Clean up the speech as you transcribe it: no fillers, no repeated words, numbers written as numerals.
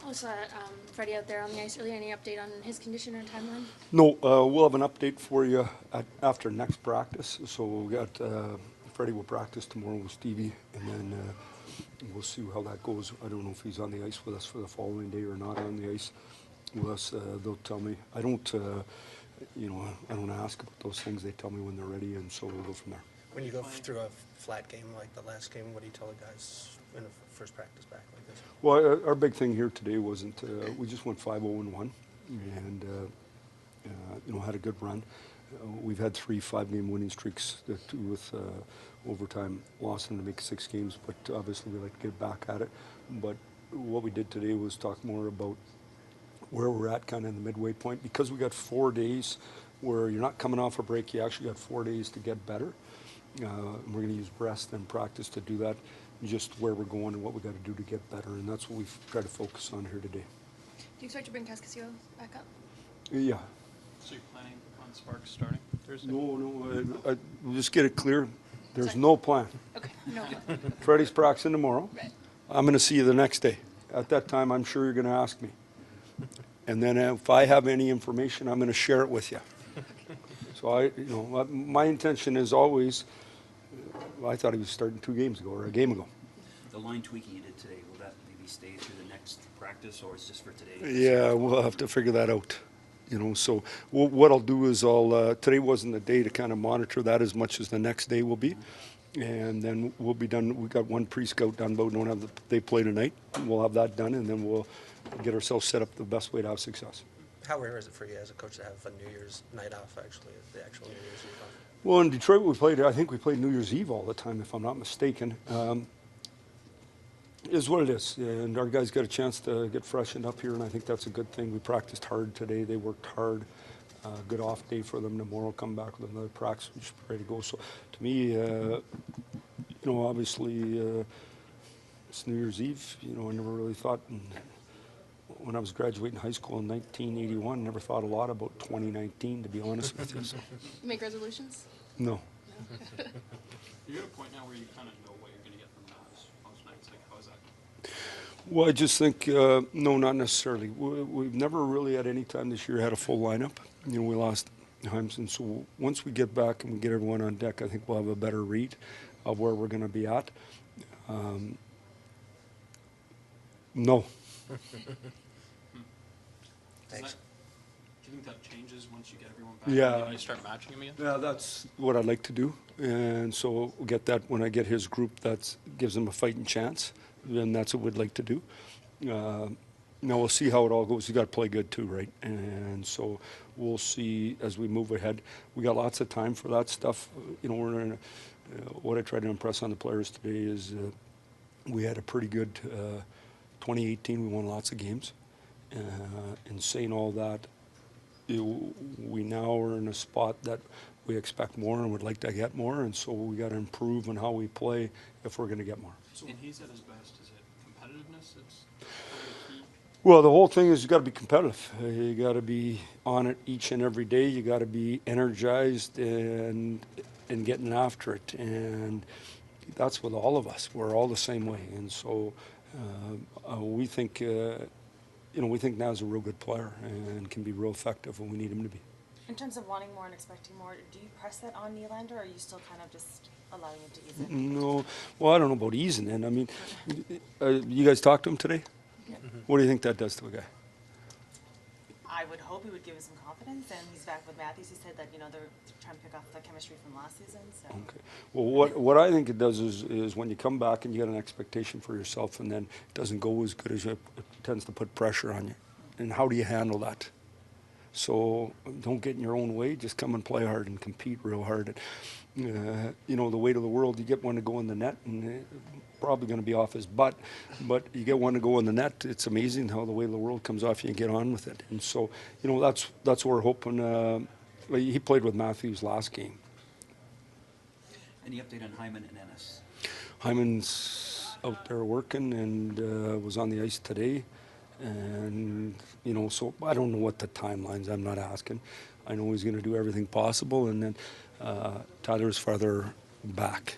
Was Freddie out there on the ice earlier? Any update on his condition or timeline? No, we'll have an update for you after next practice. So we got Freddie will practice tomorrow with Stevie, and then we'll see how that goes. I don't know if he's on the ice with us for the following day or not on the ice with us. They'll tell me. I don't, I don't ask about those things. They tell me when they're ready, and so we'll go from there. When you go through a flat game like the last game, what do you tell the guys in the first practice back like this? Well, our big thing here today wasn't, we just went 5-0-1 and, had a good run. We've had 3 5-game winning streaks with overtime, lost them to make 6 games, but obviously we like to get back at it. But what we did today was talk more about where we're at kind of in the midway point, because we got 4 days where you're not coming off a break, you actually got 4 days to get better. We're going to use rest and practice to do that, just where we're going and what we got to do to get better, and that's what we've tried to focus on here today. Do you expect to bring Cascasio back up? Yeah. So you're planning on Sparks starting Thursday? No, we'll just get it clear. There's no plan. Okay, no plan. Freddie's practicing tomorrow. Right. I'm going to see you the next day. At that time, I'm sure you're going to ask me. And then if I have any information, I'm going to share it with you. So my intention is always, I thought he was starting 2 games ago or a game ago. The line tweaking you did today, will that maybe stay through the next practice, or it's just for today? Yeah, we'll have to figure that out. So what I'll do is today wasn't the day to kind of monitor that as much as the next day will be. And then we'll be done. We got 1 pre-scout done, but we don't have they play tonight. We'll have that done, and then we'll get ourselves set up the best way to have success. How rare is it for you as a coach to have a New Year's night off, actually, the actual New Year's Eve off? Well, in Detroit, I think we played New Year's Eve all the time, if I'm not mistaken. Is what it is, and our guys got a chance to get freshened up here, and I think that's a good thing. We practiced hard today. They worked hard. Good off day for them. Tomorrow come back with another practice, which is ready to go. So to me, obviously it's New Year's Eve. I never really thought, when I was graduating high school in 1981, never thought a lot about 2019, to be honest with you. So. You make resolutions? No. You're at a point now where you kind of know what you're going to get from Mavs most nights. Like, how is that? Well, I just think, no, not necessarily. We've never really at any time this year had a full lineup. We lost times, and so once we get back and we get everyone on deck, I think we'll have a better read of where we're going to be at. No. Thanks. Do you think that changes once you get everyone back? Yeah. And you start matching them again? Yeah, that's what I'd like to do, and so we'll get that when I get his group. That gives them a fighting chance, and that's what we'd like to do. Now we'll see how it all goes. You got to play good too, right? And so we'll see as we move ahead. We got lots of time for that stuff. We're in what I try to impress on the players today is we had a pretty good 2018. We won lots of games. In saying all that, we now are in a spot that we expect more and would like to get more, and so we got to improve on how we play if we're going to get more. So when he's at his best, is it competitiveness? It's key? Well, the whole thing is you got to be competitive. You got to be on it each and every day. You got to be energized and getting after it, and that's with all of us. We're all the same way, and so we think. We think Now's a real good player and can be real effective when we need him to be. In terms of wanting more and expecting more, do you press that on Nylander, or are you still kind of just allowing him to ease in? No. Well, I don't know about easing in. I mean, you guys talked to him today? Yeah. What do you think that does to a guy? I would hope he would give him some confidence, and he's back with Matthews. He said that, they're trying to pick up the chemistry from last season. So. Okay. Well, what I think it does is when you come back and you get an expectation for yourself and then it doesn't go as good as you, it tends to put pressure on you. And how do you handle that? So don't get in your own way. Just come and play hard and compete real hard. The weight of the world, you get one to go in the net and probably going to be off his butt, but you get one to go in the net. It's amazing how the weight of the world comes off you and get on with it. And so, that's what we're hoping. He played with Matthews last game. Any update on Hyman and Ennis? Hyman's out there working and was on the ice today. And, so I don't know what the timelines, I'm not asking. I know he's going to do everything possible. And then Tyler's farther back.